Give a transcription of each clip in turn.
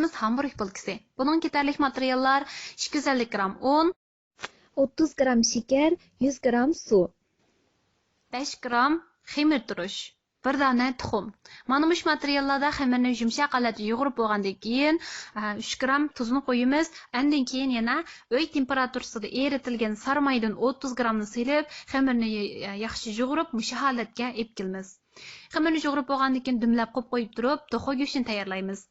Hamburg bulkisi. Bunun yeterlik materiallar 250 gram un, 30 gram şeker, 100 gram su. 5 gram xemir turush, 1 dona tuxum. Mana bu materiallarda xemirni yumshoq holatda yo'g'irib bo'lgandan keyin 3 gram tuzini qo'yamiz. Undan keyin yana uy temperaturasida eritilgan sarmaydan 30 gramni silib, xemirni yaxshi yo'g'irib, mush holatga olib kelamiz. Xemirni yo'g'irib bo'lgandan keyin dumlab qo'yib turib, to'xo go'shtini tayyorlaymiz.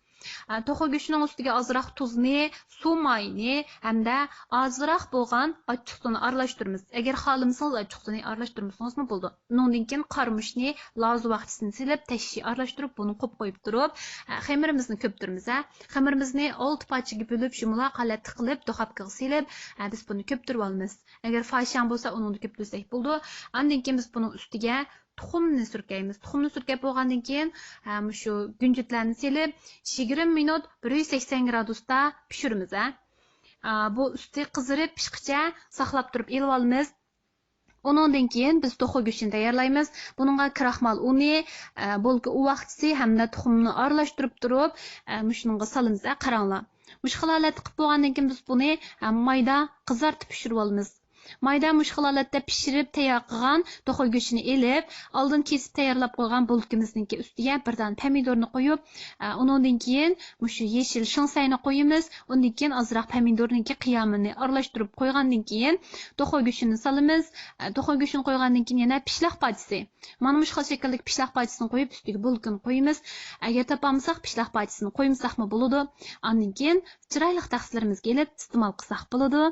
To'xo go'shtining ustiga ozroq tuzni, suv mayni hamda ozroq bo'lgan achchiqni aralashtiramiz. Agar xohlamasangiz achchiqni aralashtirmasangiz bo'ldi. Undan keyin qarmushni lozu vaqtisini silib, tashshi aralashtirib, buni qo'yib turib, xemirimizni ko'ptiramiz. Xemirimizni 6 parchaga bo'lib, shumaloq holatda qilib, duxovkaga silib, biz buni ko'ptirib olamiz. Agar fashan bo'lsa, uni ko'ptirsak bo'ldi. Undan keyin biz buni ustiga tuxumni surkaymiz. Tuxumni surkab bo'lgandan keyin shu gunjitlarni silib 20 minut 180 gradusda pishiramiz. Bu usti qizirib pishqicha saqlab turib elib olamiz. Undan keyin biz to'xo go'shtini tayyorlaymiz. Buningga kraxmal uni, bo'lka uvaqtisi hamda tuxumni aralashtirib turib, shuningga solamiz. Qaranglar. Mush holatda qilib bo'lgandan keyin biz buni mayda qizartib pishirib olamiz. Mayda mush holatda pishirib tayyor qilgan to'xo go'shtini elib, oldin kesib tayyorlab qo'ygan bulkimizning ustiga birdan pomidorni qo'yib, undan keyin mush yeshil shinsayni qo'yamiz. Undan keyin ozroq pomidorning qiyamini aralashtirib qo'ygandan keyin to'xo go'shtini solamiz. To'xo go'shtini qo'ygandan keyin yana pishloq pachisi. Mana mush shaklda pishloq pachisini qo'yib, ustiga bulkini qo'yamiz. Agar topamsak pishloq pachisini qo'ymsakmi bo'ladi. Undan keyin chiroyli taqsilarimizga elib iste'mol qilsak bo'ladi.